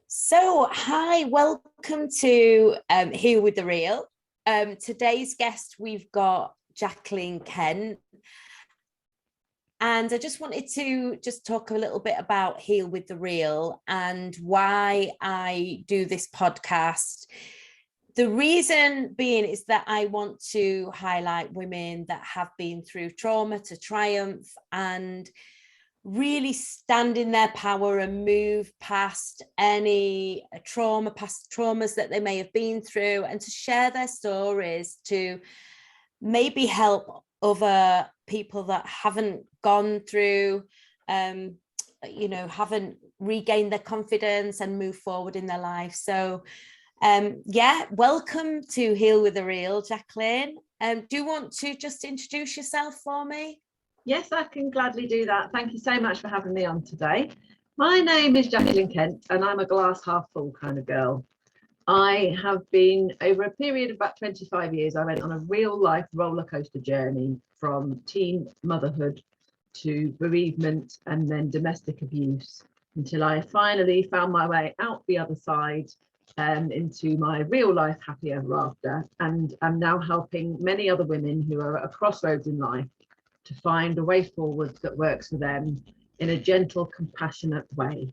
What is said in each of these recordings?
So, hi, welcome to Here with the Real. Today's guest, we've got Jacqueline Kent. And I just wanted to talk a little bit about Heal with the Real and why I do this podcast. The reason being is that I want to highlight women that have been through trauma to triumph and really stand in their power and move past any past traumas that they may have been through, and to share their stories to maybe help other people that haven't gone through, haven't regained their confidence and move forward in their life. So welcome to Heal with the Real, Jacqueline. Do you want to just introduce yourself for me? Yes, I can gladly do that. Thank you so much for having me on today. My name is Jacqueline Kent and I'm a glass half full kind of girl. I have been, over a period of about 25 years, I went on a real life roller coaster journey from teen motherhood to bereavement and then domestic abuse, until I finally found my way out the other side into my real life happy ever after. And I'm now helping many other women who are at a crossroads in life to find a way forward that works for them in a gentle, compassionate way.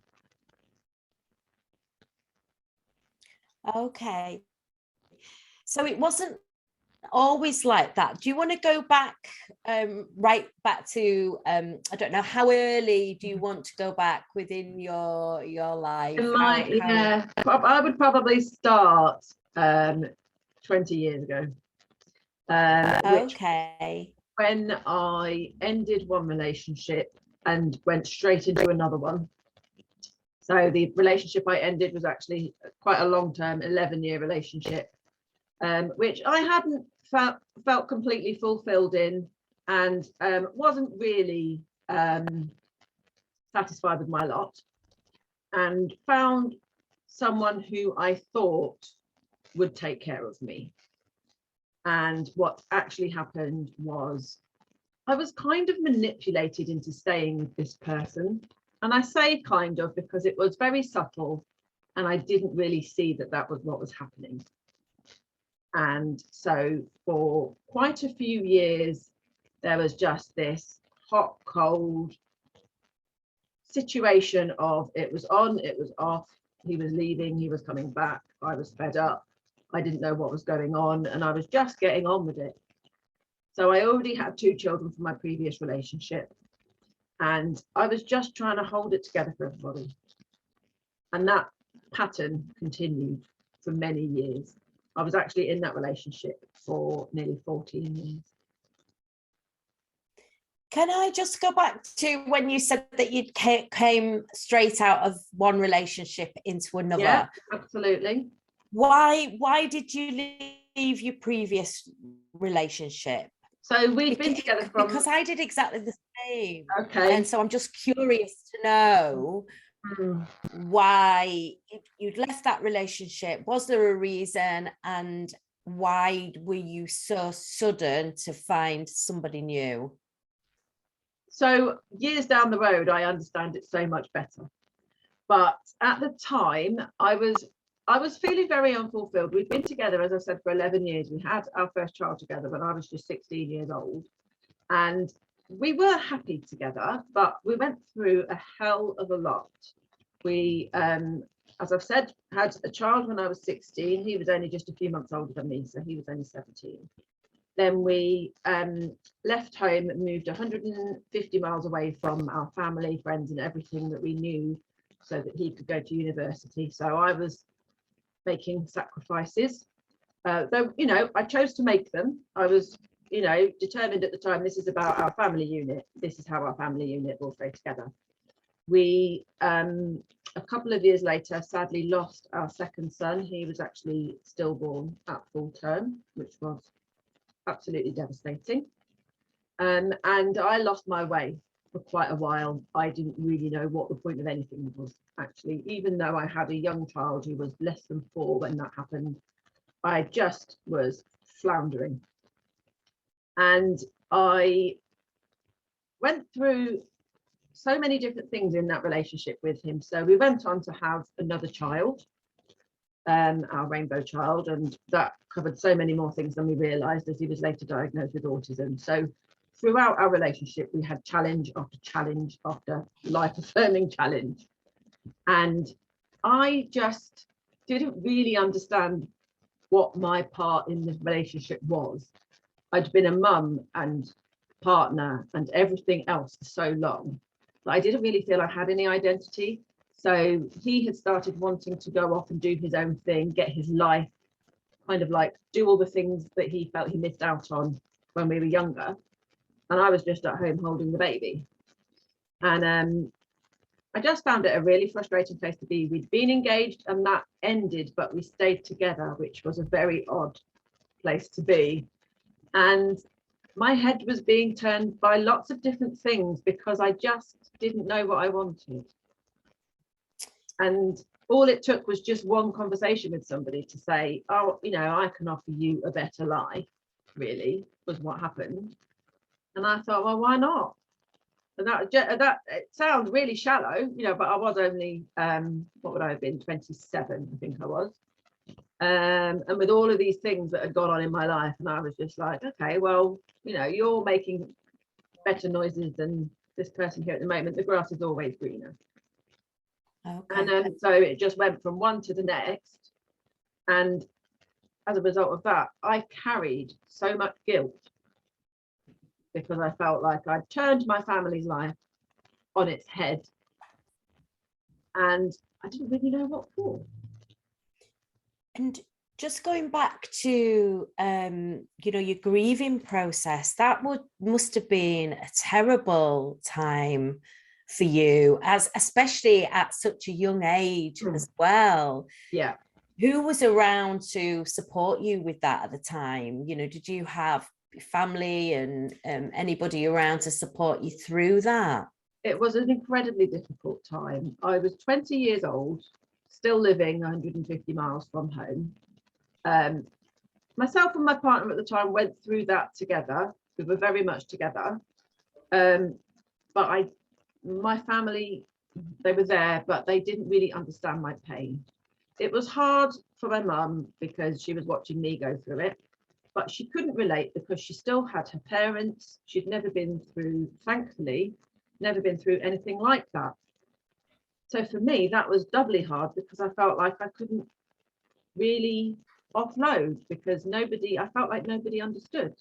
Okay. So it wasn't always like that. Do you want to go back, right back to, I don't know, how early do you want to go back within your life? Yeah, I would probably start 20 years ago. Okay. When I ended one relationship and went straight into another one. So the relationship I ended was actually quite a long-term 11-year relationship, which I hadn't felt completely fulfilled in, and wasn't really satisfied with my lot, and found someone who I thought would take care of me. And what actually happened was I was kind of manipulated into staying with this person. And I say kind of because it was very subtle and I didn't really see that that was what was happening. And so for quite a few years, there was just this hot, cold situation of it was on, it was off, he was leaving, he was coming back, I was fed up, I didn't know what was going on, and I was just getting on with it. So I already had 2 children from my previous relationship, and I was just trying to hold it together for everybody. And that pattern continued for many years. I was actually in that relationship for nearly 14 years. Can I just go back to when you said that you came straight out of one relationship into another? Yeah, absolutely. Why did you leave your previous relationship? So we've been together because I did exactly the same. Okay. And so I'm just curious to know why you'd left that relationship. Was there a reason, and why were you so sudden to find somebody new? So years down the road, I understand it so much better. But at the time, I was feeling very unfulfilled. We'd been together, as I said, for 11 years. We had our first child together when I was just 16 years old. And we were happy together, but we went through a hell of a lot. We, as I've said, had a child when I was 16. He was only just a few months older than me, so he was only 17. Then we left home and moved 150 miles away from our family, friends, and everything that we knew, so that he could go to university. So I was making sacrifices, though, I chose to make them. I was, determined at the time, this is about our family unit. This is how our family unit will stay together. We, a couple of years later, sadly lost our second son. He was actually stillborn at full term, which was absolutely devastating. And I lost my way for quite a while. I didn't really know what the point of anything was, actually, even though I had a young child who was less than 4 when that happened. I just was floundering. And I went through so many different things in that relationship with him. So we went on to have another child, our rainbow child, and that covered so many more things than we realized, as he was later diagnosed with autism. So throughout our relationship, we had challenge after life-affirming challenge. And I just didn't really understand what my part in the relationship was. I'd been a mum and partner and everything else for so long that I didn't really feel I had any identity. So he had started wanting to go off and do his own thing, get his life, kind of like do all the things that he felt he missed out on when we were younger. And I was just at home holding the baby. And I just found it a really frustrating place to be. We'd been engaged and that ended, but we stayed together, which was a very odd place to be. And my head was being turned by lots of different things because I just didn't know what I wanted. And all it took was just one conversation with somebody to say, oh, you know, I can offer you a better life, really, was what happened. And I thought, well, why not? And that it sounds really shallow, you know, but I was only, what would I have been, 27, I think I was. And with all of these things that had gone on in my life, and I was just like, okay, well, you know, you're making better noises than this person here at the moment. The grass is always greener. Okay. And then so it just went from one to the next. And as a result of that, I carried so much guilt because I felt like I'd turned my family's life on its head. And I didn't really know what for. And just going back to, you know, your grieving process, that must have been a terrible time for you, as especially at such a young age as well. Yeah. Who was around to support you with that at the time? You know, did you have family and anybody around to support you through that? It was an incredibly difficult time. I was 20 years old, still living 150 miles from home. Myself and my partner at the time went through that together. We were very much together. But my family, they were there, but they didn't really understand my pain. It was hard for my mum because she was watching me go through it, but she couldn't relate because she still had her parents. She'd never been through, thankfully, never been through anything like that. So for me, that was doubly hard because I felt like I couldn't really offload because I felt like nobody understood.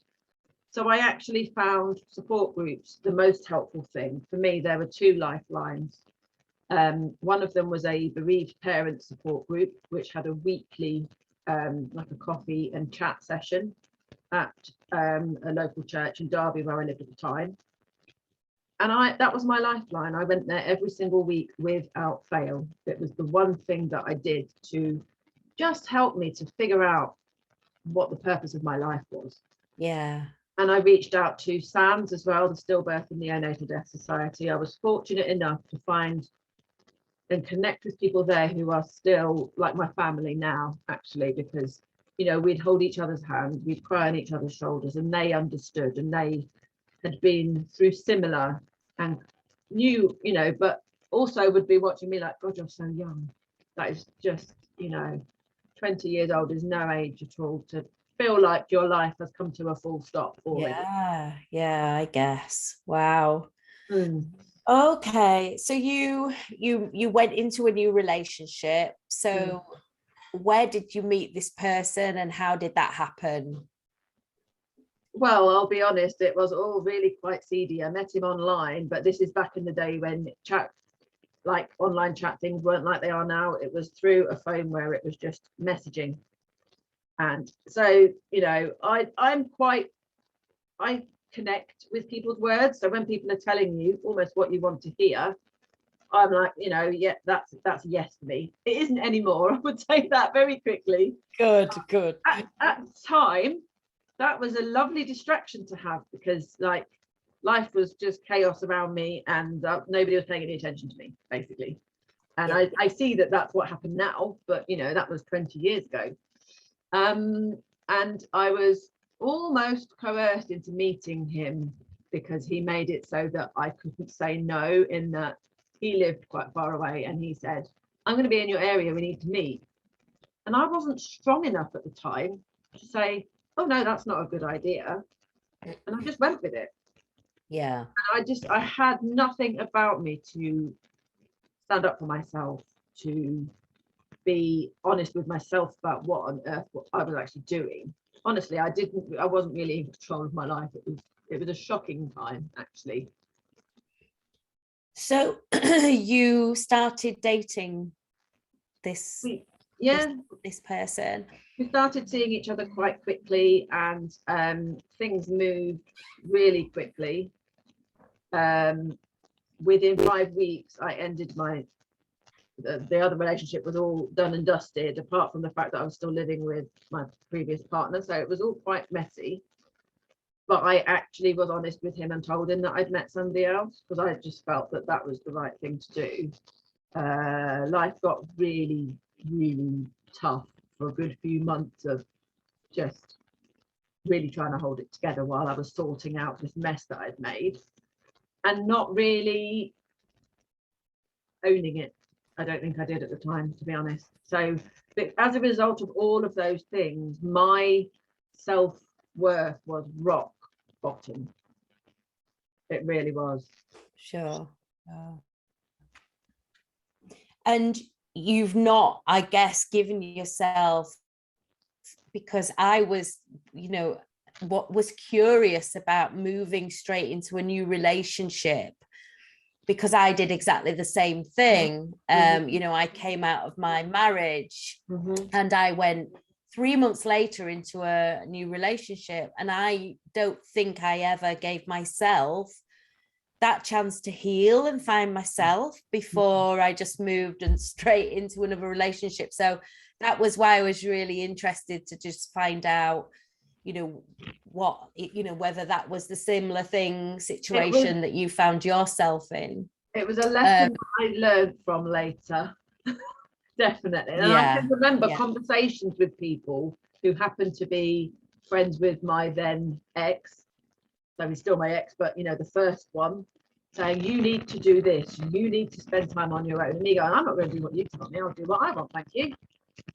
So I actually found support groups the most helpful thing. For me, there were two lifelines. One of them was a bereaved parent support group, which had a weekly, like a coffee and chat session at a local church in Derby where I lived at the time. And that was my lifeline. I went there every single week without fail. It was the one thing that I did to just help me to figure out what the purpose of my life was. Yeah. And I reached out to SANS as well, the Stillbirth and Neonatal Death Society. I was fortunate enough to find and connect with people there who are still like my family now, actually, because, you know, we'd hold each other's hands, we'd cry on each other's shoulders, and they understood and they had been through similar and knew, you know, but also would be watching me like, God, you're so young. That is just, you know, 20 years old is no age at all to feel like your life has come to a full stop already. Yeah, I guess. Wow. Okay, so you went into a new relationship. So where did you meet this person and how did that happen? Well, I'll be honest, it was all really quite seedy. I met him online, but this is back in the day when online chat things weren't like they are now. It was through a phone where it was just messaging. And so, you know, I connect with people's words. So when people are telling you almost what you want to hear, I'm like, you know, yeah, that's a yes for me. It isn't anymore. I would say that very quickly. Good. At the time, that was a lovely distraction to have because like life was just chaos around me and nobody was paying any attention to me, basically. And yeah. I see that that's what happened now, but you know, that was 20 years ago. And I was almost coerced into meeting him because he made it so that I couldn't say no, in that he lived quite far away, and he said, I'm going to be in your area, we need to meet. And I wasn't strong enough at the time to say, oh no, that's not a good idea. And I just went with it. Yeah. And I had nothing about me to stand up for myself, to be honest with myself about what on earth what I was actually doing. Honestly, I wasn't really in control of my life. It was a shocking time, actually. So you started dating this this person. We started seeing each other quite quickly, and things moved really quickly. Within 5 weeks, I ended the other relationship was all done and dusted, apart from the fact that I was still living with my previous partner. So it was all quite messy. But I actually was honest with him and told him that I'd met somebody else, because I just felt that that was the right thing to do. Life got really, really tough for a good few months of just really trying to hold it together while I was sorting out this mess that I'd made, and not really owning it. I don't think I did at the time, to be honest. So as a result of all of those things, my self-worth was rock bottom. It really was. Sure. And you've not, I guess, given yourself, because I was, what was curious about moving straight into a new relationship, because I did exactly the same thing. I came out of my marriage and I went 3 months later into a new relationship, and I don't think I ever gave myself that chance to heal and find myself before I just moved and straight into another relationship. So that was why I was really interested to just find out, whether that was the similar situation that you found yourself in. It was a lesson I learned from later. Definitely. And I can remember conversations with people who happened to be friends with my then ex. So he's still my ex, but the first one, saying, you need to do this, you need to spend time on your own. And me going, I'm not going to do what you tell me, I'll do what I want, thank you.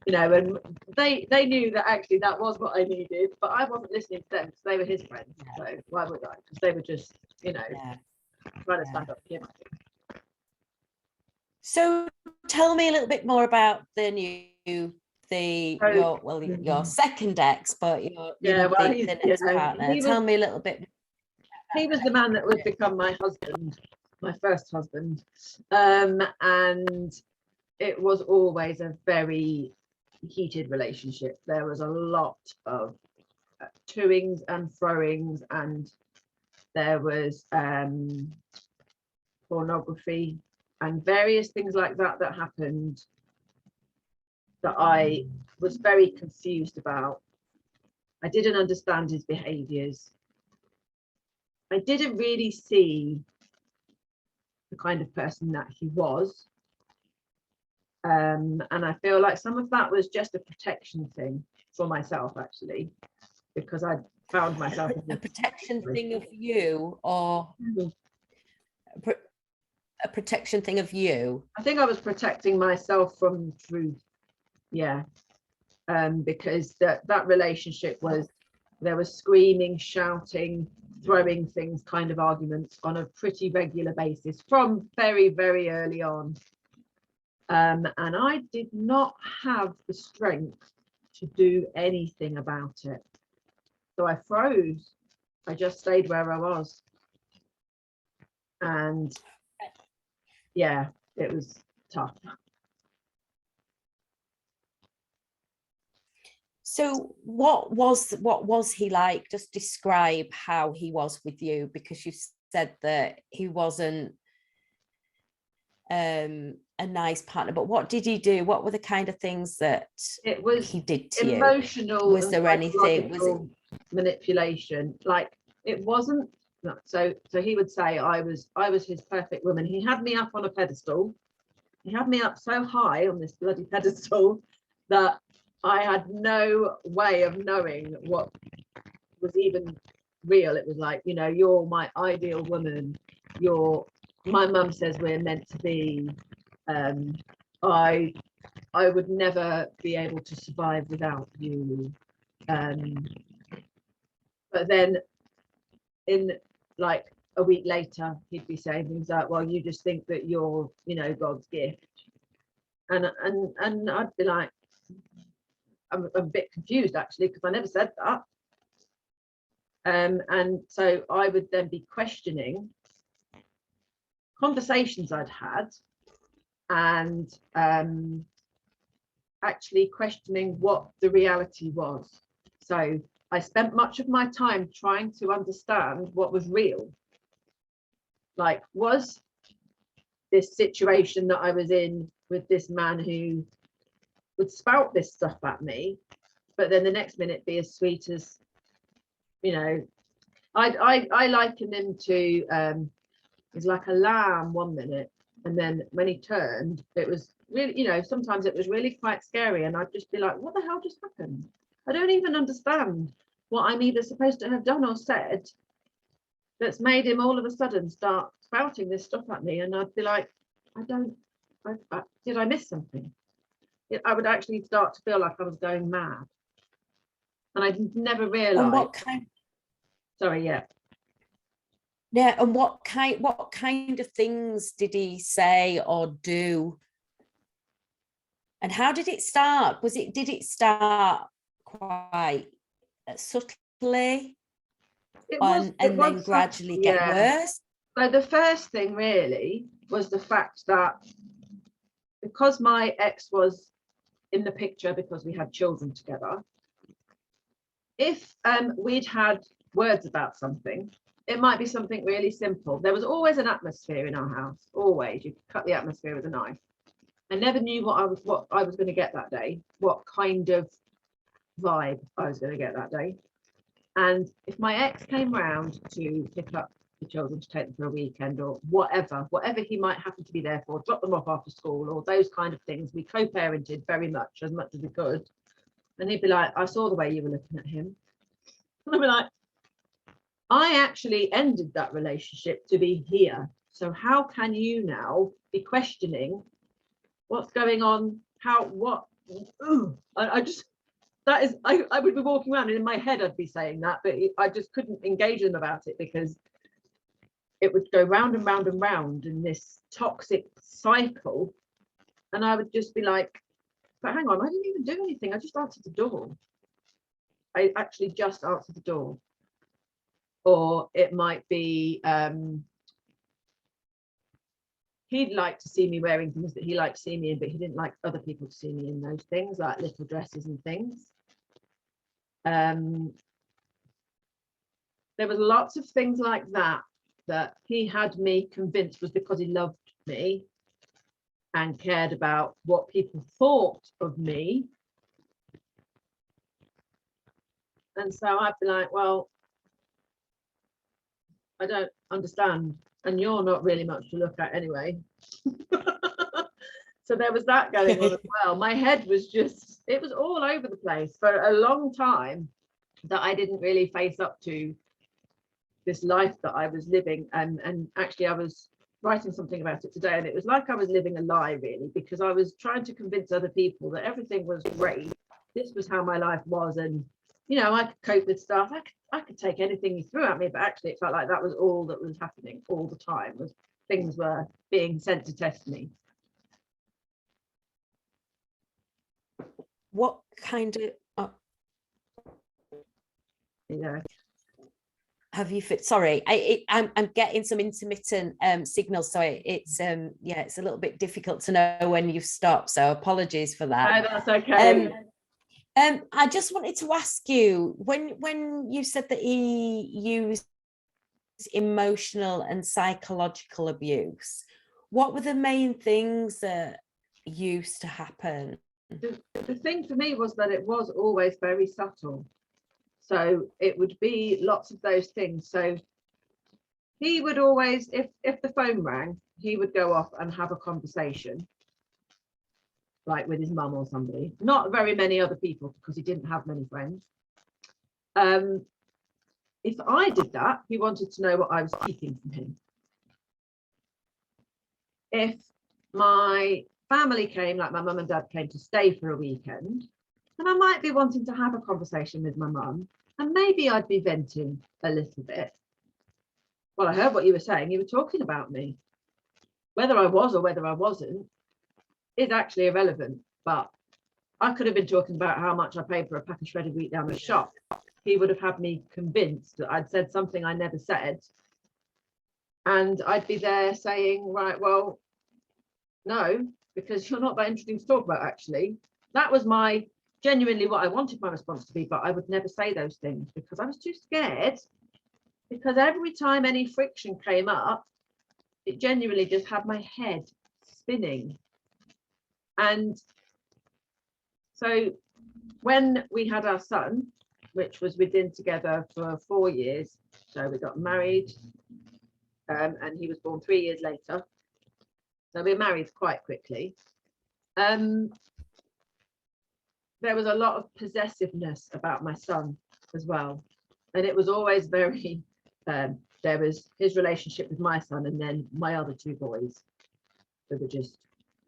And they knew that actually that was what I needed, but I wasn't listening to them because they were his friends. So why would I? Because they were just, trying to stand up for him, I think. So tell me a little bit more about your second ex, but the next partner. Tell me a little bit. He was the man that would become my husband, my first husband, and it was always a very heated relationship. There was a lot of toings and froings, and there was pornography and various things like that happened that I was very confused about. I didn't understand his behaviors. I didn't really see the kind of person that he was. And I feel like some of that was just a protection thing for myself, actually, because I found myself a protection thing of you, or a protection thing of you. I think I was protecting myself from truth. Because that relationship there was screaming, shouting, throwing things, kind of arguments on a pretty regular basis from very, very early on. And I did not have the strength to do anything about it. So I froze. I just stayed where I was. And it was tough. So what was he like? Just describe how he was with you, because you said that he wasn't a nice partner, but what did he do? What were the kind of things that he did to you? Emotional. Was there anything? Was it manipulation? Like, it wasn't. So he would say I was his perfect woman. He had me up on a pedestal. He had me up so high on this bloody pedestal that I had no way of knowing what was even real. It was like, you know, you're my ideal woman, my mum says we're meant to be, I would never be able to survive without you. But then in like a week later, he'd be saying things like, well, you just think that you're, you know, God's gift. And I'd be like, I'm a bit confused actually, because I never said that. And so I would then be questioning conversations I'd had, and actually questioning what the reality was. So I spent much of my time trying to understand what was real. Like, was this situation that I was in with this man who would spout this stuff at me, but then the next minute be as sweet as, you know, I liken him to he's like a lamb one minute, and then when he turned, it was really, you know, sometimes it was really quite scary, and I'd just be like, what the hell just happened? I don't even understand what I'm either supposed to have done or said that's made him all of a sudden start spouting this stuff at me. And I'd be like, did I miss something? I would actually start to feel like I was going mad, and I never realized. And what kind? Sorry, yeah. Yeah, and what kind of things did he say or do? And how did it start? Did it start quite subtly and then gradually get worse? So the first thing really was the fact that because my ex was in the picture, because we had children together, if we'd had words about something, it might be something really simple. There was always an atmosphere in our house, always. You could cut the atmosphere with a knife. I never knew what I was going to get that day, what kind of vibe I was going to get that day. And if my ex came round to pick up the children to take them for a weekend or whatever he might happen to be there for, drop them off after school or those kind of things, we co-parented very much as we could. And he'd be like, I saw the way you were looking at him. And I'd be like, I actually ended that relationship to be here. So how can you now be questioning what's going on? I would be walking around and in my head I'd be saying that, but I just couldn't engage them about it because it would go round and round and round in this toxic cycle. And I would just be like, but hang on, I didn't even do anything. I just answered the door. I actually just answered the door. Or it might be he'd like to see me wearing things that he liked to see me in, but he didn't like other people to see me in those things, like little dresses and things. There was lots of things like that he had me convinced was because he loved me and cared about what people thought of me. And so I'd be like, well, I don't understand, and you're not really much to look at anyway. So there was that going on as well. My head was just, it was all over the place for a long time, that I didn't really face up to this life that I was living. And actually I was writing something about it today, and it was like I was living a lie really, because I was trying to convince other people that everything was great. This was how my life was, and you know, I could cope with stuff. I could take anything you threw at me, but actually it felt like that was all that was happening all the time, was things were being sent to test me. What kind of Yeah. Have you sorry, I'm getting some intermittent signals, so it's it's a little bit difficult to know when you've stopped, so apologies for that. No, that's okay. I just wanted to ask you, when you said that he used emotional and psychological abuse, what were the main things that used to happen? The thing for me was that it was always very subtle. So it would be lots of those things. So he would always, if the phone rang, he would go off and have a conversation, like with his mum or somebody, not very many other people because he didn't have many friends. if I did that, he wanted to know what I was keeping from him. If my family came, like my mum and dad came to stay for a weekend, then I might be wanting to have a conversation with my mum, and maybe I'd be venting a little bit. Well, I heard what you were saying. You were talking about me. Whether I was or whether I wasn't is actually irrelevant. But I could have been talking about how much I paid for a pack of shredded wheat down the shop. He would have had me convinced that I'd said something I never said. And I'd be there saying, right, well, no, because you're not that interesting to talk about, actually. That was genuinely what I wanted my response to be, but I would never say those things because I was too scared. Because every time any friction came up, it genuinely just had my head spinning. And so when we had our son, which was we'd been together for 4 years, so we got married, and he was born 3 years later. So we were married quite quickly. There was a lot of possessiveness about my son as well. And it was always very, there was his relationship with my son and then my other 2 boys. They were just,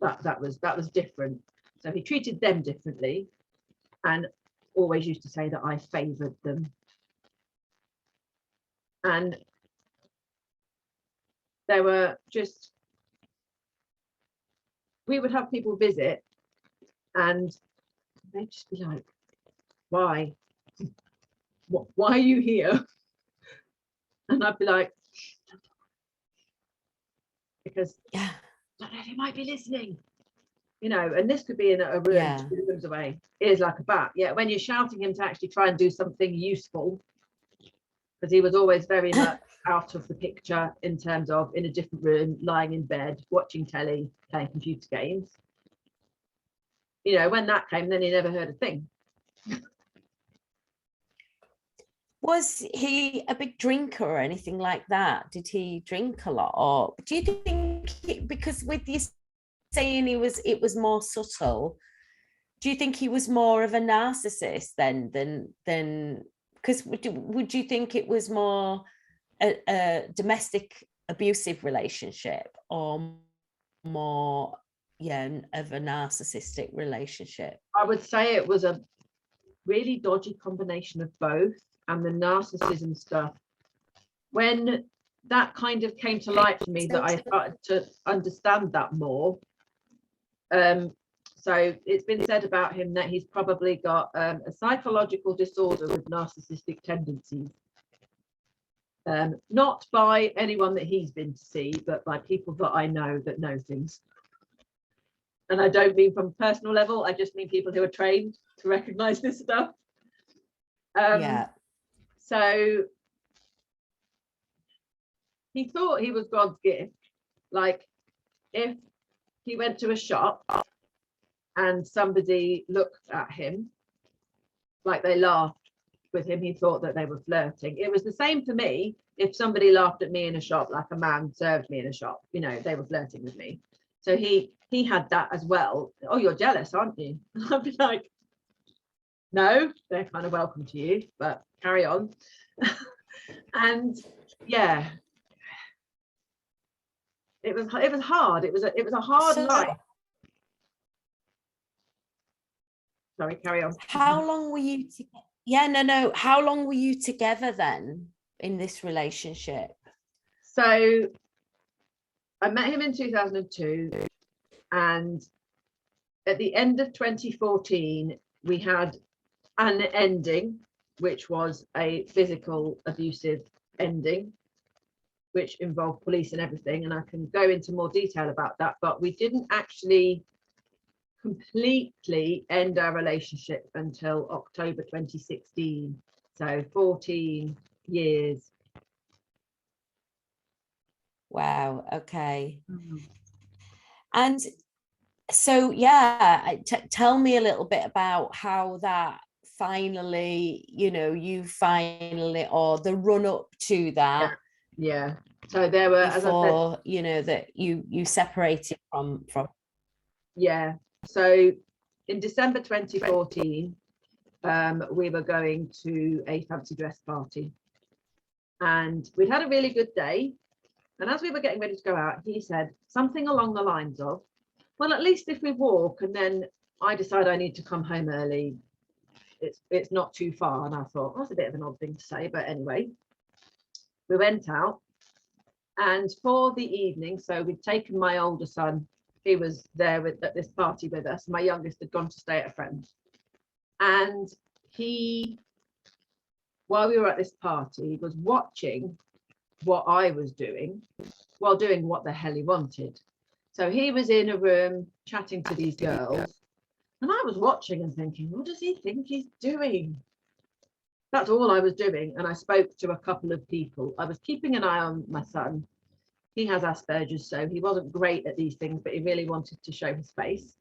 that was different. So he treated them differently and always used to say that I favoured them. And there were just, we would have people visit and they'd just be like, why? Why are you here? And I'd be like, because yeah, they might be listening, you know, and this could be in a room 2 rooms away, ears like a bat. Yeah, when you're shouting him to actually try and do something useful, because he was always very much out of the picture in terms of in a different room, lying in bed, watching telly, playing computer games. You know, when that came, then he never heard a thing. Was he a big drinker or anything like that? Did he drink a lot? Or do you think, because with you saying it was more subtle, do you think he was more of a narcissist than because would you think it was more a domestic abusive relationship or more of a narcissistic relationship? I would say it was a really dodgy combination of both. And the narcissism stuff, when that kind of came to light for me, that I started to understand that more. So it's been said about him that he's probably got a psychological disorder with narcissistic tendencies. Not by anyone that he's been to see, but by people that I know that know things. And I don't mean from a personal level, I just mean people who are trained to recognize this stuff. So he thought he was God's gift. Like if he went to a shop and somebody looked at him, like they laughed with him, he thought that they were flirting. It was the same for me. If somebody laughed at me in a shop, like a man served me in a shop, you know, they were flirting with me. So he had that as well. Oh, you're jealous, aren't you? And I'd be like, no, they're kind of welcome to you, but carry on. And yeah, it was hard. It was a hard life. Sorry, carry on. How long were you together? How long were you together then in this relationship? So I met him in 2002, and at the end of 2014 we had an ending, which was a physical abusive ending, which involved police and everything, and I can go into more detail about that, but we didn't actually completely end our relationship until October 2016, so 14 years. Wow, okay. Mm-hmm. And so tell me a little bit about how that finally, or the run up to that. Yeah. So there were, before, as I said, that you separated from. Yeah. So in December 2014, we were going to a fancy dress party, and we'd had a really good day. And as we were getting ready to go out, he said something along the lines of, well, at least if we walk and then I decide I need to come home early, it's not too far. And I thought, well, that's a bit of an odd thing to say, but anyway, we went out, and for the evening, so we'd taken my older son, he was there at this party with us. My youngest had gone to stay at a friend, and he, while we were at this party, was watching what I was doing while doing what the hell he wanted. So he was in a room chatting to these girls, and I was watching and thinking, what does he think he's doing? That's all I was doing. And I spoke to a couple of people. I was keeping an eye on my son. He has Asperger's, so he wasn't great at these things, but he really wanted to show his face.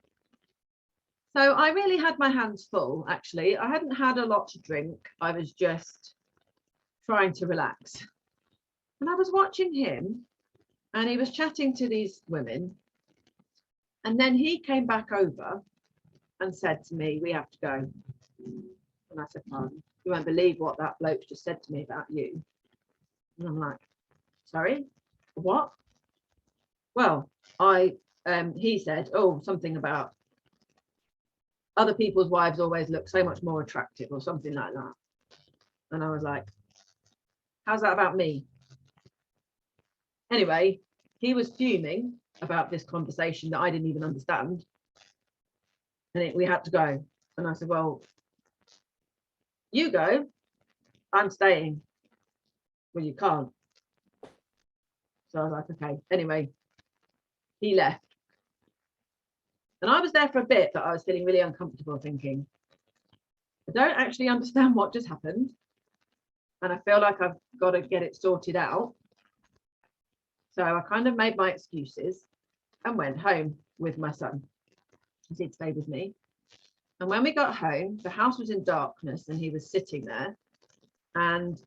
So I really had my hands full, actually. I hadn't had a lot to drink. I was just trying to relax. And I was watching him, and he was chatting to these women. And then he came back over and said to me, we have to go. And I said, pardon, you won't believe what that bloke just said to me about you. And I'm like, sorry, what? Well, he said, oh, something about other people's wives always look so much more attractive or something like that. And I was like, how's that about me? Anyway, he was fuming about this conversation that I didn't even understand. And we had to go. And I said, well, you go, I'm staying. Well, you can't. So I was like, okay. Anyway, he left. And I was there for a bit, but I was feeling really uncomfortable, thinking, I don't actually understand what just happened. And I feel like I've got to get it sorted out. So I kind of made my excuses and went home with my son, because he'd stayed with me. And when we got home, the house was in darkness and he was sitting there. And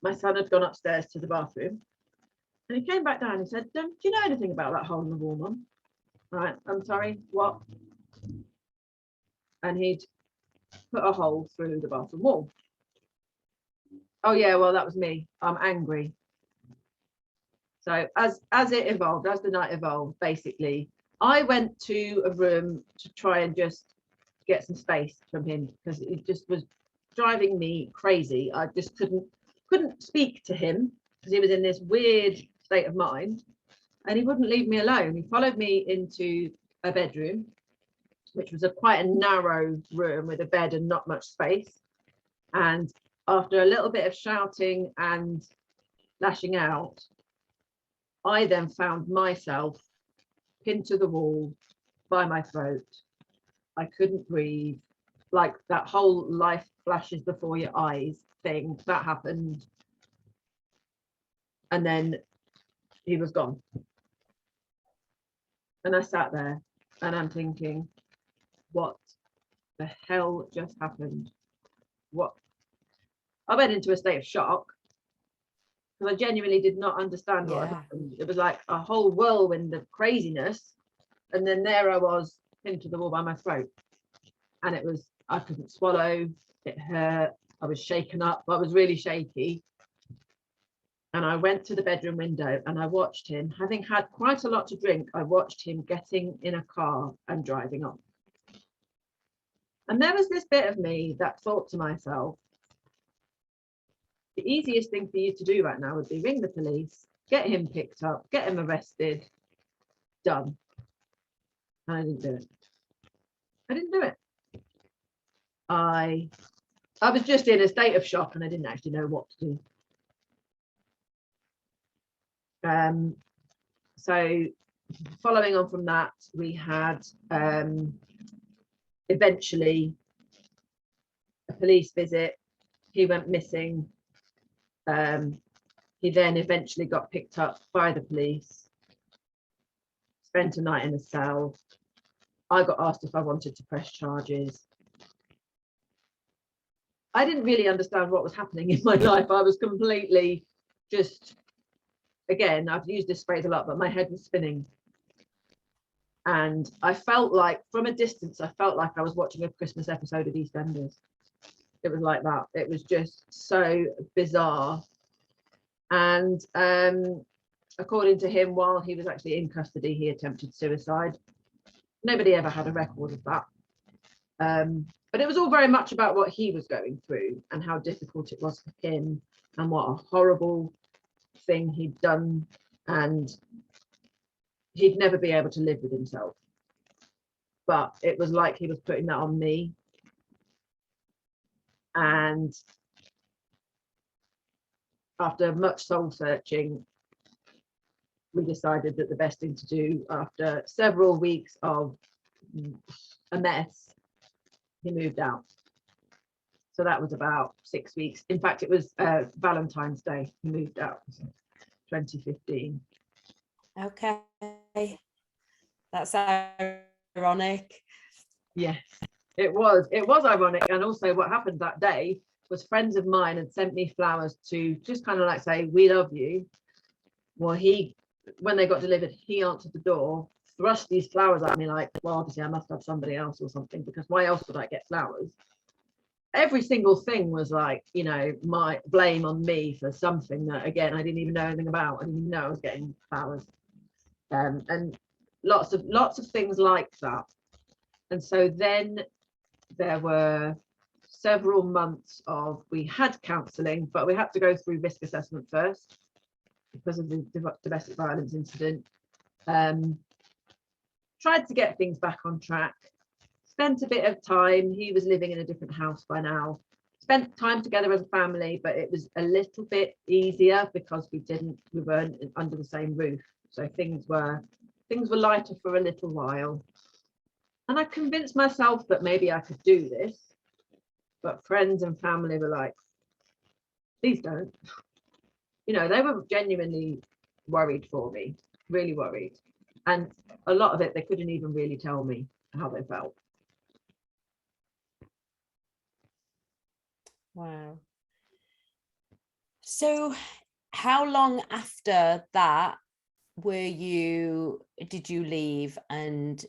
my son had gone upstairs to the bathroom. And he came back down and said, do you know anything about that hole in the wall, Mum? Right, I'm sorry, what? And he'd put a hole through the bathroom wall. Oh yeah, well, that was me. I'm angry. So as it evolved, as the night evolved, basically, I went to a room to try and just get some space from him, because it just was driving me crazy. I just couldn't speak to him because he was in this weird state of mind, and he wouldn't leave me alone. He followed me into a bedroom, which was quite a narrow room with a bed and not much space. And after a little bit of shouting and lashing out, I then found myself pinned to the wall by my throat. I couldn't breathe. Like that whole life flashes before your eyes thing, that happened. And then he was gone. And I sat there and I'm thinking, what the hell just happened? What? I went into a state of shock because I genuinely did not understand what had happened. It was like a whole whirlwind of craziness. And then there I was pinned to the wall by my throat. And it was, I couldn't swallow, it hurt, I was shaken up, I was really shaky. And I went to the bedroom window and I watched him, having had quite a lot to drink, I watched him getting in a car and driving off. And there was this bit of me that thought to myself, the easiest thing for you to do right now would be ring the police, get him picked up, get him arrested, done. And I didn't do it. I didn't do it. I was just in a state of shock and I didn't actually know what to do. So following on from that, we had eventually a police visit. He went missing. He then eventually got picked up by the police, spent a night in a cell. I got asked if I wanted to press charges. I didn't really understand what was happening in my life. I was completely just, again, I've used this phrase a lot, but my head was spinning. And I felt like, from a distance, I felt like I was watching a Christmas episode of EastEnders. It was like that. It was just so bizarre. And according to him, while he was actually in custody, he attempted suicide. Nobody ever had a record of that. But it was all very much about what he was going through and how difficult it was for him and what a horrible thing he'd done, and he'd never be able to live with himself. But it was like he was putting that on me. And after much soul searching, we decided that the best thing to do, after several weeks of a mess, he moved out. So that was about 6 weeks. In fact, it was Valentine's Day he moved out, 2015. Okay, that's ironic. Yes, it was ironic. And also what happened that day was friends of mine had sent me flowers to just kind of like say, we love you. Well, when they got delivered, he answered the door, thrust these flowers at me like, well, obviously I must have somebody else or something, because why else would I get flowers? Every single thing was like, you know, my blame on me for something that, again, I didn't even know anything about. I didn't even know I was getting flowers. And lots of things like that. And so then there were several months of, we had counselling, but we had to go through risk assessment first because of the domestic violence incident. Tried to get things back on track, spent a bit of time. He was living in a different house by now. Spent time together as a family, but it was a little bit easier because we weren't under the same roof. So things were lighter for a little while. And I convinced myself that maybe I could do this, but friends and family were like, please don't. You know, they were genuinely worried for me, really worried. And a lot of it, they couldn't even really tell me how they felt. Wow. So how long after that did you leave and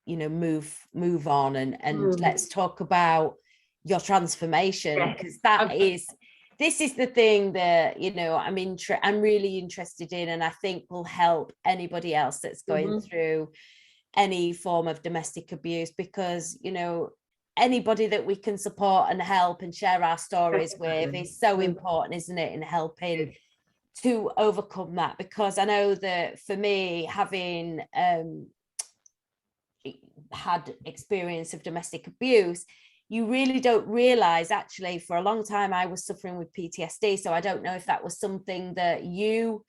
you know, move on and let's talk about your transformation, because this is the thing that, you know, I'm really interested in, and I think will help anybody else that's going through any form of domestic abuse, because, you know, anybody that we can support and help and share our stories with is so important, isn't it, in helping to overcome that. Because I know that for me, having had experience of domestic abuse, you really don't realize, actually, for a long time I was suffering with PTSD. So I don't know if that was something that you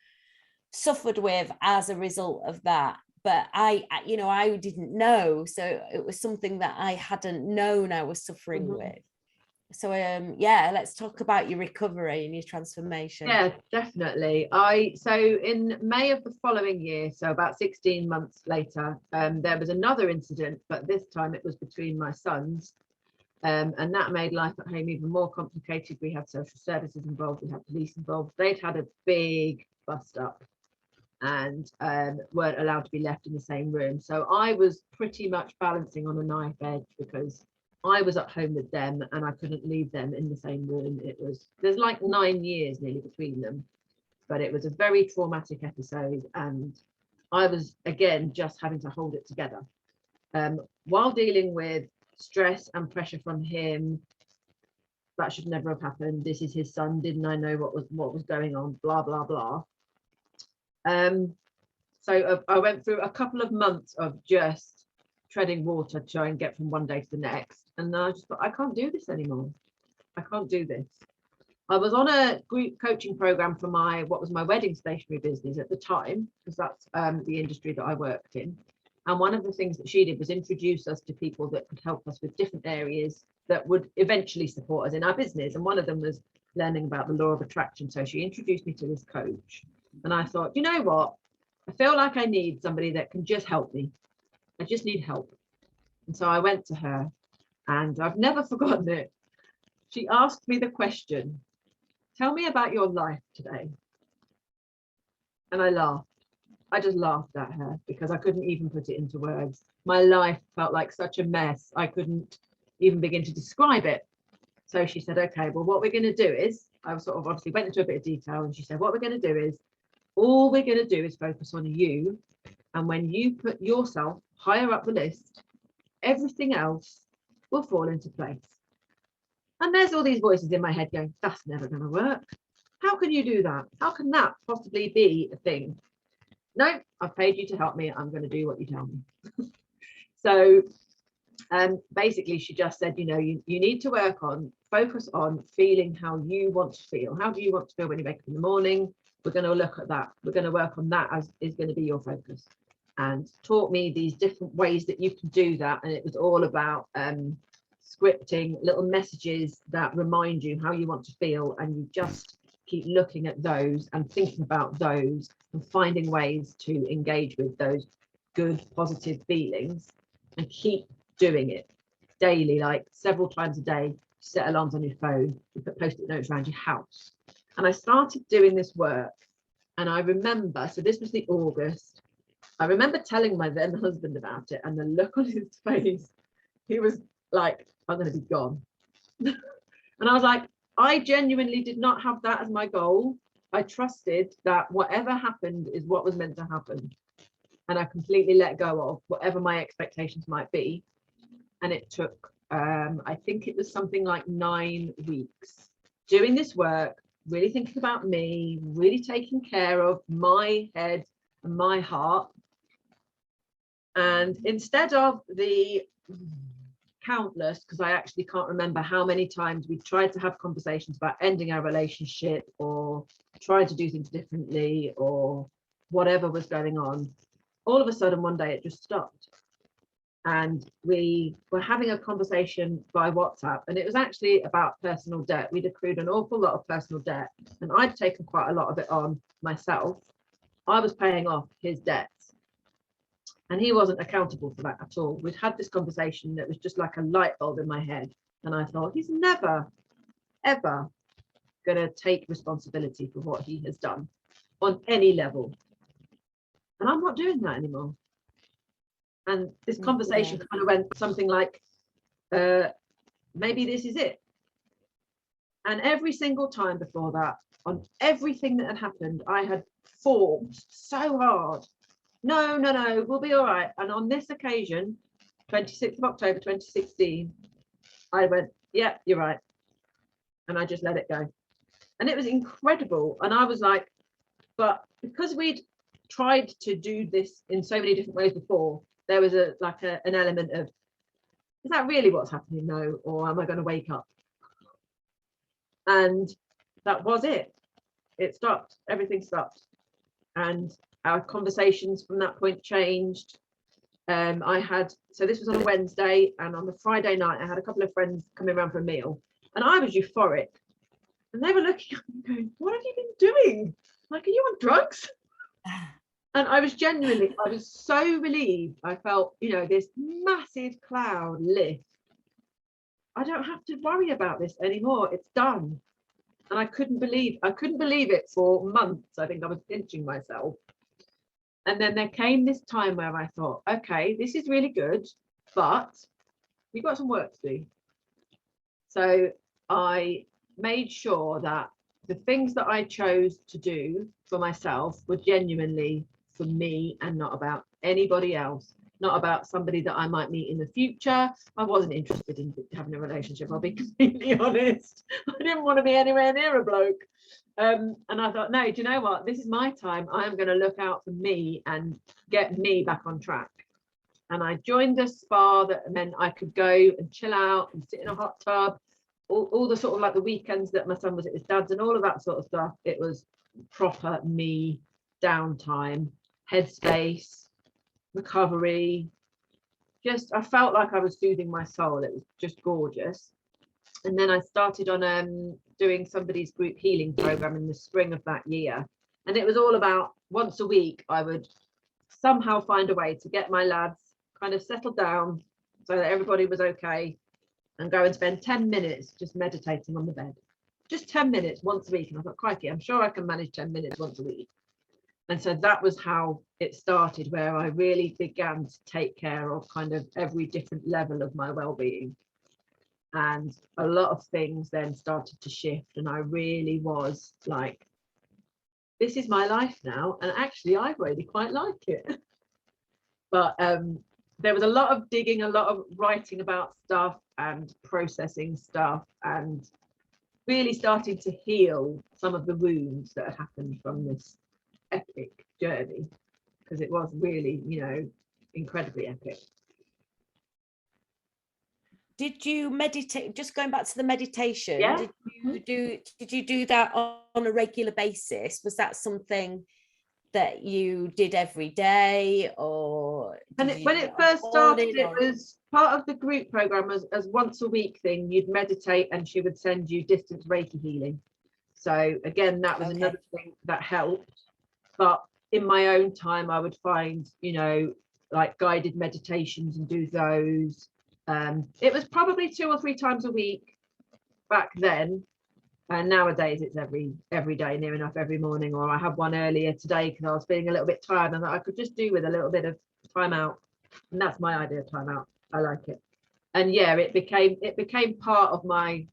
suffered with as a result of that, but I didn't know. So it was something that I hadn't known I was suffering with. So yeah, let's talk about your recovery and your transformation. Yeah, definitely. So in May of the following year, so about 16 months later, there was another incident, but this time it was between my sons, and that made life at home even more complicated. We had social services involved, we had police involved. They'd had a big bust up and weren't allowed to be left in the same room. So I was pretty much balancing on a knife edge, because I was at home with them and I couldn't leave them in the same room. There's like 9 years nearly between them, but it was a very traumatic episode, and I was, again, just having to hold it together while dealing with stress and pressure from him. That should never have happened. This is his son. Didn't I know what was going on? Blah, blah, blah. So I went through a couple of months of just treading water to try and get from one day to the next. And then I just thought, I can't do this anymore. I can't do this. I was on a group coaching program for what was my wedding stationery business at the time, because that's the industry that I worked in. And one of the things that she did was introduce us to people that could help us with different areas that would eventually support us in our business. And one of them was learning about the law of attraction. So she introduced me to this coach. And I thought, you know what? I feel like I need somebody that can just help me. I just need help. And so I went to her, and I've never forgotten it. She asked me the question, tell me about your life today. And I laughed. I just laughed at her because I couldn't even put it into words. My life felt like such a mess. I couldn't even begin to describe it. So she said, okay, well, what we're going to do is, I sort of obviously went into a bit of detail, and she said, what we're going to do is, all we're going to do is focus on you. And when you put yourself higher up the list, everything else will fall into place. And there's all these voices in my head going, that's never going to work. How can you do that? How can that possibly be a thing? No, I've paid you to help me. I'm going to do what you tell me. So basically, she just said, you know, you need to focus on feeling how you want to feel. How do you want to feel when you wake up in the morning? We're going to look at that. We're going to work on that as is going to be your focus. And taught me these different ways that you can do that. And it was all about scripting little messages that remind you how you want to feel, and you just keep looking at those and thinking about those and finding ways to engage with those good positive feelings, and keep doing it daily, like several times a day. Set alarms on your phone, you put post-it notes around your house. And I started doing this work, and I remember, so this was the August, I remember telling my then husband about it, and the look on his face, he was like, I'm going to be gone. And I was like, I genuinely did not have that as my goal. I trusted that whatever happened is what was meant to happen. And I completely let go of whatever my expectations might be. And it took, I think it was something like 9 weeks doing this work, really thinking about me, really taking care of my head and my heart. And instead of the countless, because I actually can't remember how many times we tried to have conversations about ending our relationship, or trying to do things differently, or whatever was going on, all of a sudden one day it just stopped. And we were having a conversation by WhatsApp, and it was actually about personal debt. We'd accrued an awful lot of personal debt, and I'd taken quite a lot of it on myself. I was paying off his debts, and he wasn't accountable for that at all. We'd had this conversation that was just like a light bulb in my head, and I thought, he's never, ever going to take responsibility for what he has done on any level. And I'm not doing that anymore. And this conversation kind of went something like, maybe this is it. And every single time before that, on everything that had happened, I had fought so hard. No, we'll be all right. And on this occasion, 26th of October 2016, I went, yeah, you're right. And I just let it go. And it was incredible. And I was like, but because we'd tried to do this in so many different ways before, there was an element of, is that really what's happening? No, or am I going to wake up? And that was it. It stopped. Everything stopped. And our conversations from that point changed. So this was on a Wednesday, and on the Friday night, I had a couple of friends coming around for a meal, and I was euphoric. And they were looking at me going, what have you been doing? Like, are you on drugs? And I was so relieved. I felt, this massive cloud lift. I don't have to worry about this anymore. It's done. And I couldn't believe it for months. I think I was pinching myself. And then there came this time where I thought, okay, this is really good, but we've got some work to do. So I made sure that the things that I chose to do for myself were genuinely for me and not about anybody else, not about somebody that I might meet in the future. I wasn't interested in having a relationship, I'll be completely honest. I didn't want to be anywhere near a bloke. And I thought, no, do you know what? This is my time. I am going to look out for me and get me back on track. And I joined a spa that meant I could go and chill out and sit in a hot tub. All the sort of like the weekends that my son was at his dad's and all of that sort of stuff. It was proper me downtime, headspace, recovery. I felt like I was soothing my soul. It was just gorgeous. And then I started on doing somebody's group healing program in the spring of that year. And it was all about once a week, I would somehow find a way to get my lads kind of settled down so that everybody was okay, and go and spend 10 minutes just meditating on the bed. Just 10 minutes once a week. And I thought, crikey, I'm sure I can manage 10 minutes once a week. And so that was how it started, where I really began to take care of kind of every different level of my well-being. and a lot of things then started to shift, and I really was like, this is my life now, and actually I really quite like it. But there was a lot of digging, a lot of writing about stuff and processing stuff, and really starting to heal some of the wounds that had happened from this epic journey, because it was really, you know, incredibly epic. Did you meditate, just going back to the meditation, Yeah. did you do that on a regular basis? Was that something that you did every day, or And when it first started, it was part of the group program as once a week thing. You'd meditate and she would send you distance Reiki healing. So again, that was another thing that helped. But in my own time, I would find, you know, like guided meditations and do those. It was probably 2 or 3 times a week back then, and nowadays it's every day, near enough every morning. Or I had one earlier today because I was feeling a little bit tired, and I could just do with a little bit of time out, and that's my idea of time out. I like it. And yeah, it became part of my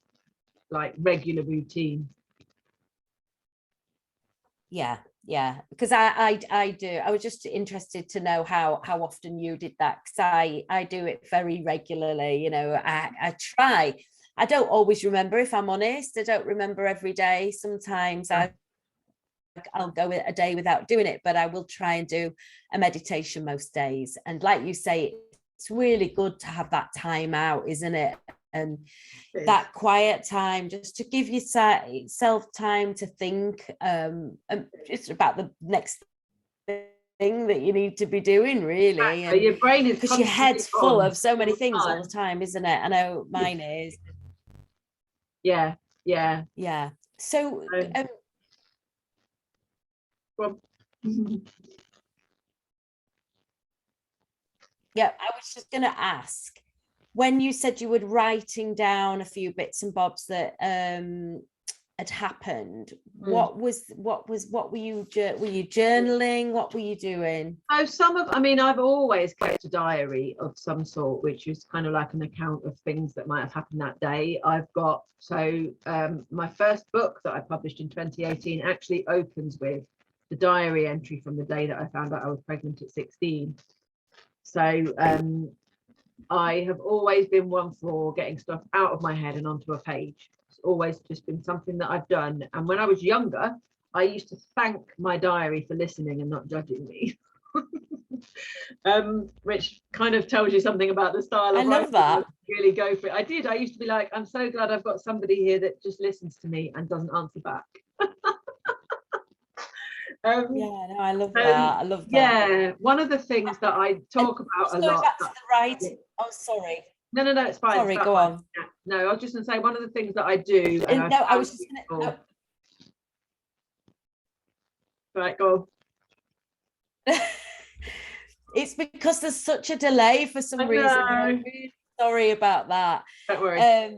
like regular routine. Yeah, because I do. I was just interested to know how often you did that, because I do it very regularly. You know, I try. I don't always remember, if I'm honest. I don't remember every day. Sometimes I'll go a day without doing it, but I will try and do a meditation most days. And like you say, it's really good to have that time out, isn't it? And that quiet time, just to give yourself time to think just about the next thing that you need to be doing, really. And your brain is, because your head's full of so many things all the time, isn't it? I know mine is. Yeah. So yeah, I was just going to ask, when you said you were writing down a few bits and bobs that had happened, what were you journaling? What were you doing? So I've always kept a diary of some sort, which is kind of like an account of things that might have happened that day. I've got, my first book that I published in 2018 actually opens with the diary entry from the day that I found out I was pregnant at 16. So I have always been one for getting stuff out of my head and onto a page. It's always just been something that I've done. And when I was younger, I used to thank my diary for listening and not judging me. Which kind of tells you something about the style of I love that. Really go for it. I used to be like, I'm so glad I've got somebody here that just listens to me and doesn't answer back. Yeah, no, I love that. I love that. Yeah, one of the things that I talk about a lot. Back to the right. Oh, sorry. No, it's fine. Sorry, go on. Yeah. No, I was just going to say one of the things that I do. And I was just going to. Right, go on. It's because there's such a delay for some reason. I'm really sorry about that. Don't worry.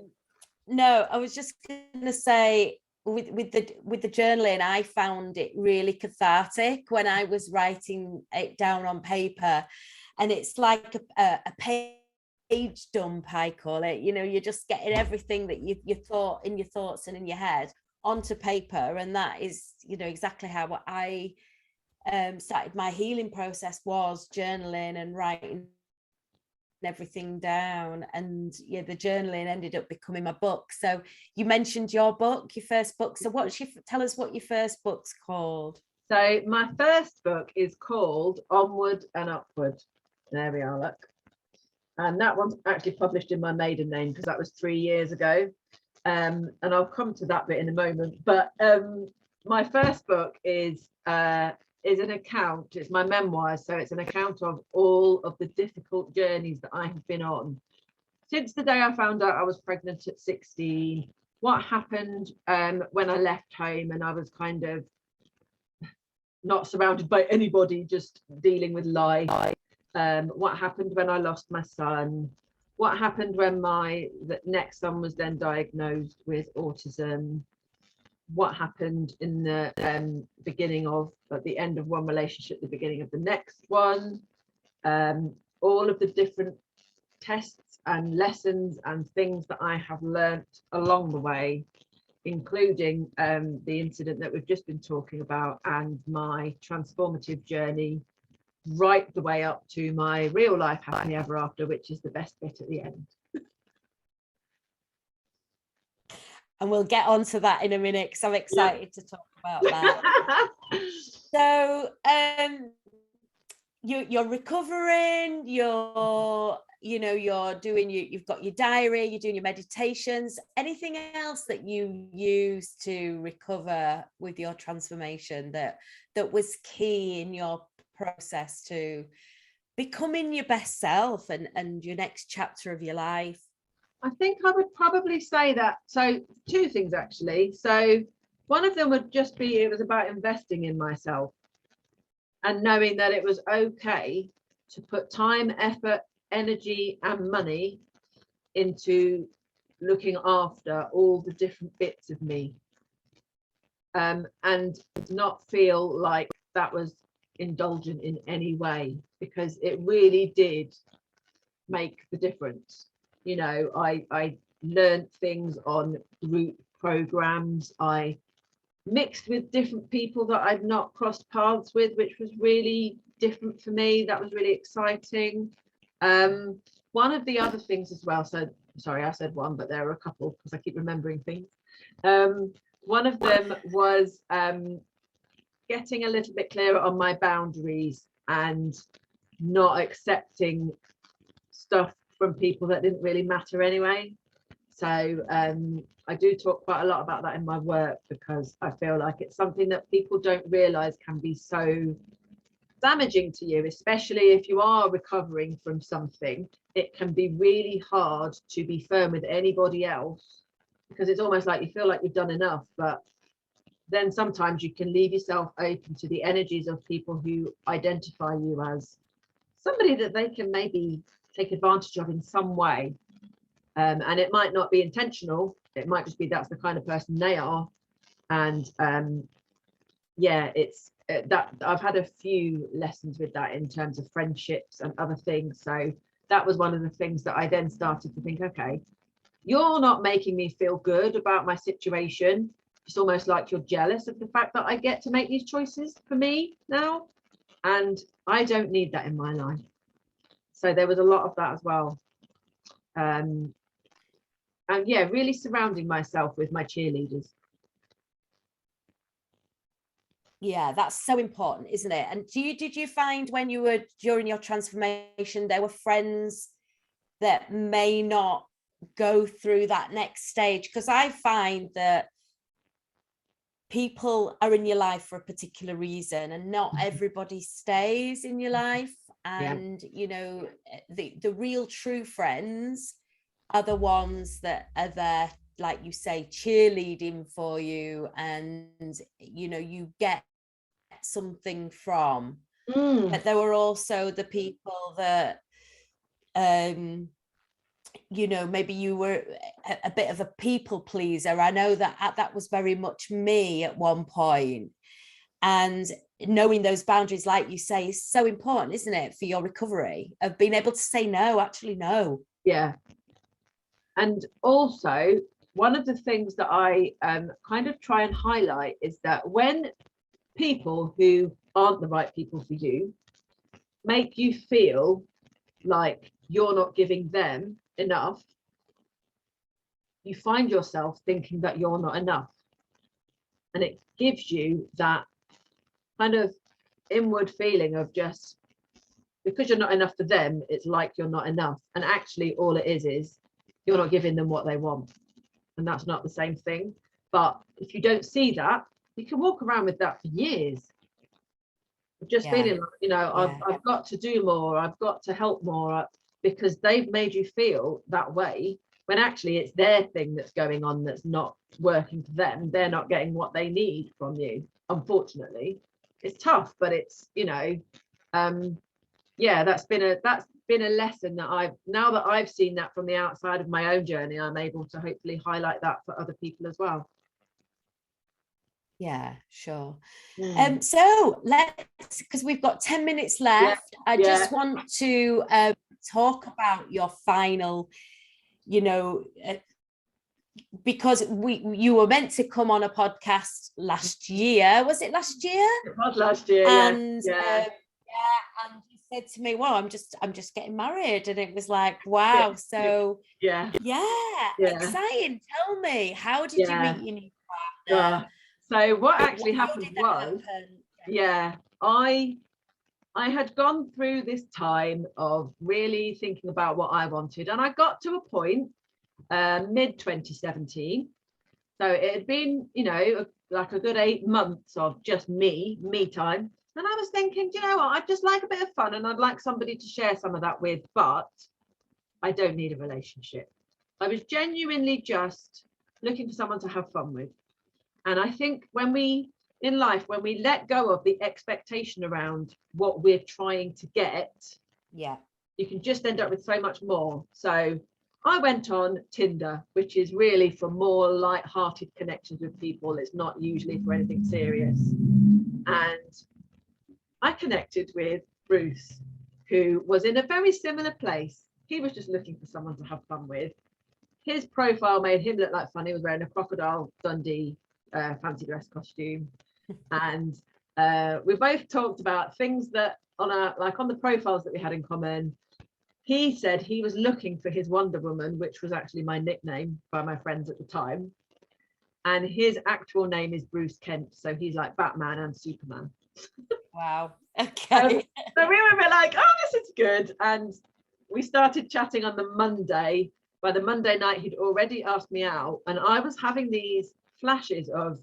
No, I was just going to say, with the journaling, I found it really cathartic when I was writing it down on paper, and it's like a page dump, I call it. You know, you're just getting everything that you thought in your thoughts and in your head onto paper, and that is, you know, exactly how I started my healing process, was journaling and writing everything down. And yeah, the journaling ended up becoming my book. So you mentioned your book, your first book. So tell us what your first book's called. So my first book is called Onward and Upward. There we are, look. And that one's actually published in my maiden name because that was 3 years ago. And I'll come to that bit in a moment. But my first book is an account. It's my memoirs, so it's an account of all of the difficult journeys that I have been on since the day I found out I was pregnant at 16. What happened when I left home and I was kind of not surrounded by anybody, just dealing with life. What happened when I lost my son? What happened when the next son was then diagnosed with autism? What happened in the beginning of, at the end of one relationship, the beginning of the next one, all of the different tests and lessons and things that I have learnt along the way, including the incident that we've just been talking about and my transformative journey right the way up to my real life happily ever after, which is the best bit at the end. And we'll get onto that in a minute because I'm excited to talk about that. So you're recovering, you're doing, you've got your diary, you're doing your meditations. Anything else that you use to recover with your transformation that was key in your process to becoming your best self and your next chapter of your life? I think I would probably say that. So two things actually. So one of them would just be, it was about investing in myself and knowing that it was okay to put time, effort, energy and money into looking after all the different bits of me, and not feel like that was indulgent in any way, because it really did make the difference. You know, I learned things on group programs. I mixed with different people that I'd not crossed paths with, which was really different for me. That was really exciting. One of the other things as well, so sorry I said one, but there are a couple because I keep remembering things. One of them was getting a little bit clearer on my boundaries and not accepting stuff from people that didn't really matter anyway. So I do talk quite a lot about that in my work, because I feel like it's something that people don't realize can be so damaging to you, especially if you are recovering from something. It can be really hard to be firm with anybody else, because it's almost like you feel like you've done enough, but then sometimes you can leave yourself open to the energies of people who identify you as somebody that they can maybe take advantage of in some way. And it might not be intentional, it might just be that's the kind of person they are. And yeah, it's that I've had a few lessons with that in terms of friendships and other things. So that was one of the things that I then started to think, okay, you're not making me feel good about my situation. It's almost like you're jealous of the fact that I get to make these choices for me now, and I don't need that in my life. So there was a lot of that as well. And yeah, really surrounding myself with my cheerleaders. Yeah, that's so important, isn't it? And did you find when you were during your transformation, there were friends that may not go through that next stage? Because I find that people are in your life for a particular reason, and not everybody stays in your life. And you know, the real true friends are the ones that are there, like you say, cheerleading for you, and you know, you get something from. But there were also the people that you know, maybe you were a bit of a people pleaser. I know that that was very much me at one point. And knowing those boundaries, like you say, is so important, isn't it, for your recovery, of being able to say no, actually no. Yeah. And also, one of the things that I kind of try and highlight is that when people who aren't the right people for you make you feel like you're not giving them enough, you find yourself thinking that you're not enough. And it gives you that kind of inward feeling of just, because you're not enough for them, it's like you're not enough. And actually all it is you're not giving them what they want. And that's not the same thing. But if you don't see that, you can walk around with that for years. Just feeling like, you know, I've got to do more, I've got to help more, because they've made you feel that way, when actually it's their thing that's going on that's not working for them. They're not getting what they need from you, unfortunately. It's tough, but it's, you know, yeah, that's been a lesson that now that I've seen that from the outside of my own journey, I'm able to hopefully highlight that for other people as well. Yeah, sure. So let's, because we've got 10 minutes left, I just want to talk about your final, you know, because you were meant to come on a podcast last year. Was it last year? It was last year. And yeah. And you said to me, well, I'm just getting married. And it was like, wow. So yeah, exciting. Tell me, how did you meet your new partner? So what actually happened was, I had gone through this time of really thinking about what I wanted, and I got to a point mid 2017. So it had been, you know, like a good 8 months of just me time. And I was thinking, you know what, I'd just like a bit of fun and I'd like somebody to share some of that with, but I don't need a relationship. I was genuinely just looking for someone to have fun with. And I think when we let go of the expectation around what we're trying to get, you can just end up with so much more. So I went on Tinder, which is really for more light-hearted connections with people. It's not usually for anything serious. And I connected with Bruce, who was in a very similar place. He was just looking for someone to have fun with. His profile made him look like fun. He was wearing a Crocodile Dundee fancy dress costume. And we both talked about things that on the profiles that we had in common. He said he was looking for his Wonder Woman, which was actually my nickname by my friends at the time. And his actual name is Bruce Kent. So he's like Batman and Superman. Wow. Okay. So we were a bit like, oh, this is good. And we started chatting on the Monday. By the Monday night, he'd already asked me out. And I was having these flashes of,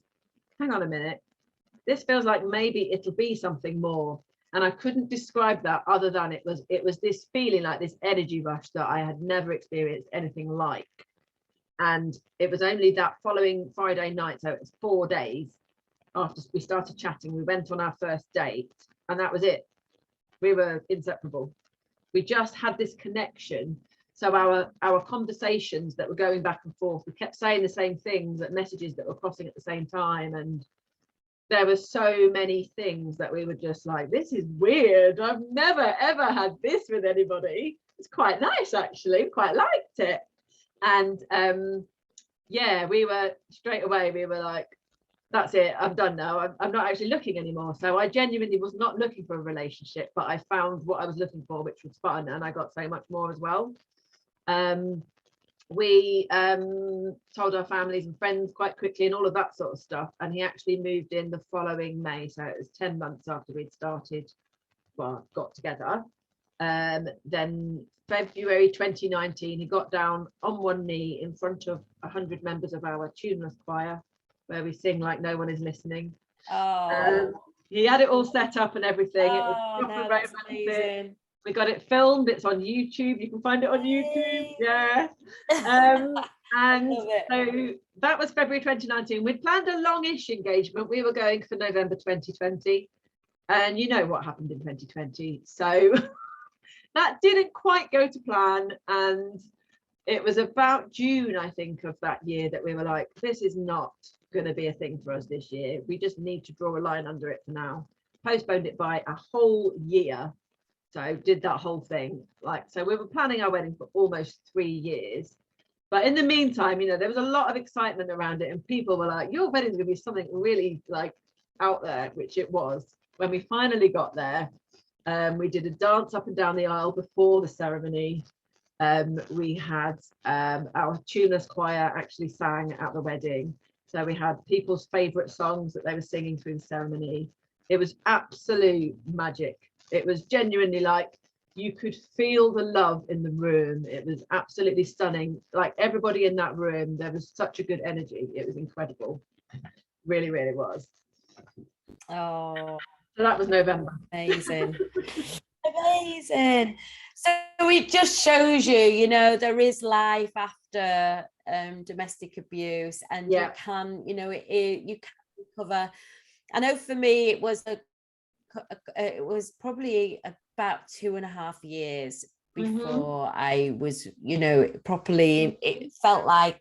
hang on a minute, this feels like maybe it'll be something more. And I couldn't describe that other than it was this feeling, like this energy rush that I had never experienced anything like. And it was only that following Friday night, so it was 4 days after we started chatting, we went on our first date, and that was it. We were inseparable. We just had this connection. So our conversations that were going back and forth, we kept saying the same things, at messages that were crossing at the same time, and there were so many things that we were just like, this is weird. I've never ever had this with anybody. It's quite nice, actually. Quite liked it. And we were straight away, we were like, that's it, I'm done now. I'm not actually looking anymore. So I genuinely was not looking for a relationship, but I found what I was looking for, which was fun, and I got so much more as well. We told our families and friends quite quickly and all of that sort of stuff, and he actually moved in the following May, so it was 10 months after we'd got together. Then February 2019, he got down on one knee in front of 100 members of our tuneless choir, where we sing like no one is listening. He had it all set up and everything. It was proper romantic. We got it filmed. It's on YouTube. You can find it on YouTube. Yeah. And so that was February 2019. We'd planned a longish engagement. We were going for November 2020. And you know what happened in 2020. So that didn't quite go to plan. And it was about June, I think, of that year that we were like, this is not going to be a thing for us this year. We just need to draw a line under it for now. Postponed it by a whole year. So did that whole thing. So we were planning our wedding for almost 3 years. But in the meantime, you know, there was a lot of excitement around it, and people were like, your wedding's going to be something really like out there, which it was. When we finally got there, we did a dance up and down the aisle before the ceremony. We had our tuneless choir actually sang at the wedding. So we had people's favourite songs that they were singing through the ceremony. It was absolute magic. It was genuinely like you could feel the love in the room. It was absolutely stunning. Like everybody in that room, there was such a good energy. It was incredible. Really, really was. Oh, so that was November. Amazing. Amazing. So it just shows you, you know, there is life after domestic abuse, and you can, you know, you can recover. I know for me it was probably about 2.5 years before I was, you know, properly. It felt like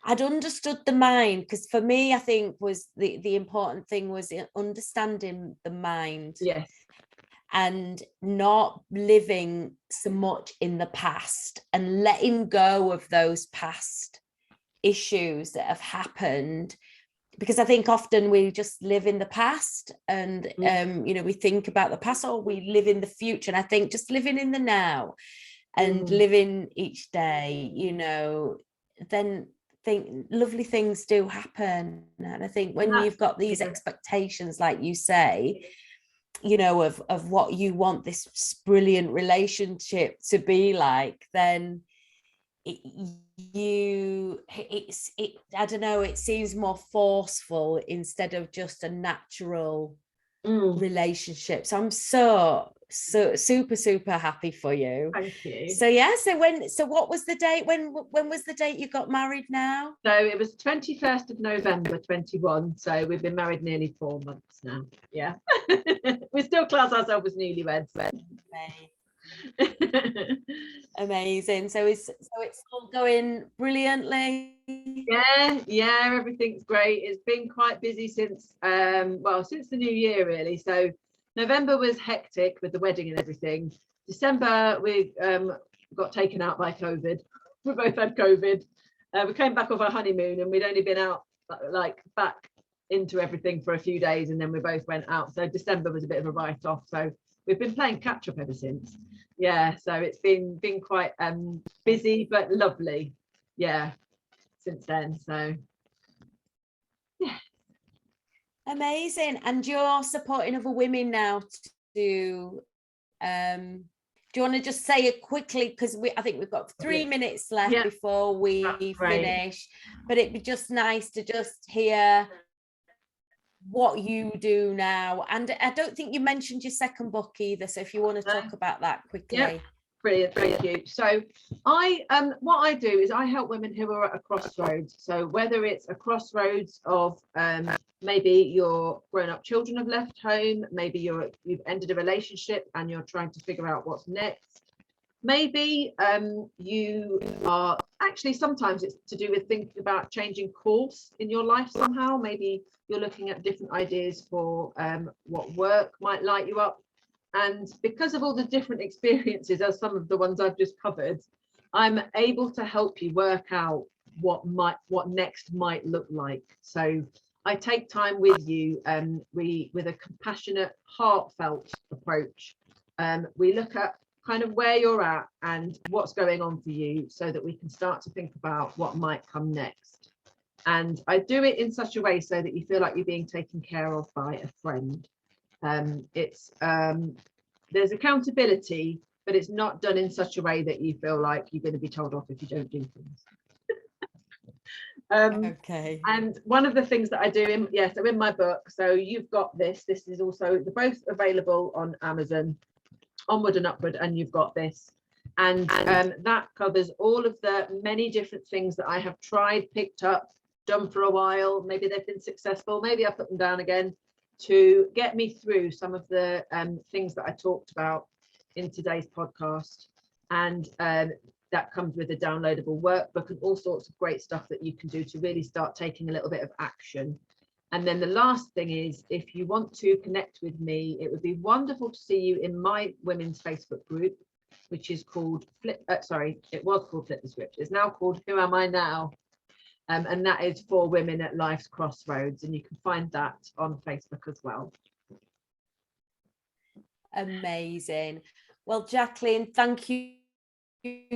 I'd understood the mind, because for me, I think was the important thing was understanding the mind. Yes. and not living so much in the past and letting go of those past issues that have happened, because I think often we just live in the past and we think about the past, or we live in the future. And I think just living in the now and living each day, then lovely things do happen. And I think when you've got these expectations, like you say, of what you want this brilliant relationship to be like, then I don't know, it seems more forceful instead of just a natural relationship. So I'm so super happy for you. Thank you. So what was the date, when was the date you got married now? So it was 21st of November 21, so we've been married nearly 4 months now. Yeah. We still class ourselves as newlyweds. Amazing. So it's all going brilliantly? Yeah, everything's great. It's been quite busy since since the new year, really. So November was hectic with the wedding and everything. December we got taken out by COVID. We both had COVID. We came back off our honeymoon and we'd only been out back into everything for a few days, and then we both went out. So December was a bit of a write-off. So we've been playing catch up ever since. Yeah, so it's been quite busy but lovely. Yeah, since then. So yeah. Amazing. And you're supporting other women now to do you want to just say it quickly, because I think we've got 3 minutes left before we finish, but it'd be just nice to just hear what you do now. And I don't think you mentioned your second book either, so if you want to talk about that quickly. Brilliant, thank you. So what I do is I help women who are at a crossroads. So whether it's a crossroads of maybe your grown-up children have left home, maybe you've ended a relationship and you're trying to figure out what's next. Maybe you are actually, sometimes it's to do with thinking about changing course in your life somehow. Maybe you're looking at different ideas for what work might light you up. And because of all the different experiences, as some of the ones I've just covered, I'm able to help you work out what next might look like. So I take time with you, with a compassionate, heartfelt approach. We look at kind of where you're at and what's going on for you, so that we can start to think about what might come next. And I do it in such a way so that you feel like you're being taken care of by a friend. There's accountability, but it's not done in such a way that you feel like you're going to be told off if you don't do things. Okay. And one of the things that I do in my book, so you've got this is also, they're both available on Amazon, Onward and Upward, and you've got this, and that covers all of the many different things that I have tried, picked up, done for a while. Maybe they've been successful, maybe I put them down again, to get me through some of the things that I talked about in today's podcast. And that comes with a downloadable workbook and all sorts of great stuff that you can do to really start taking a little bit of action. And then the last thing is, if you want to connect with me, it would be wonderful to see you in my women's Facebook group, which is called it was called Flip the Script. It's now called Who Am I Now? And that is for women at life's crossroads, and you can find that on Facebook as well. Amazing. Well, Jacqueline, thank you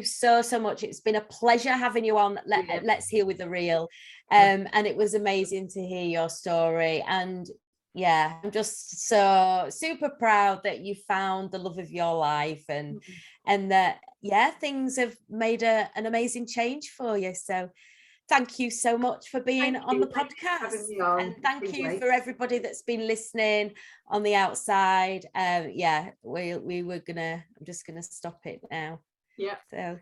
so much. It's been a pleasure having you on Let's Heal with the Real, and it was amazing to hear your story. And yeah, I'm just so super proud that you found the love of your life, and that things have made an amazing change for you. So thank you so much for being on the podcast. And thank you for everybody that's been listening on the outside. I'm just gonna stop it now. Yeah. So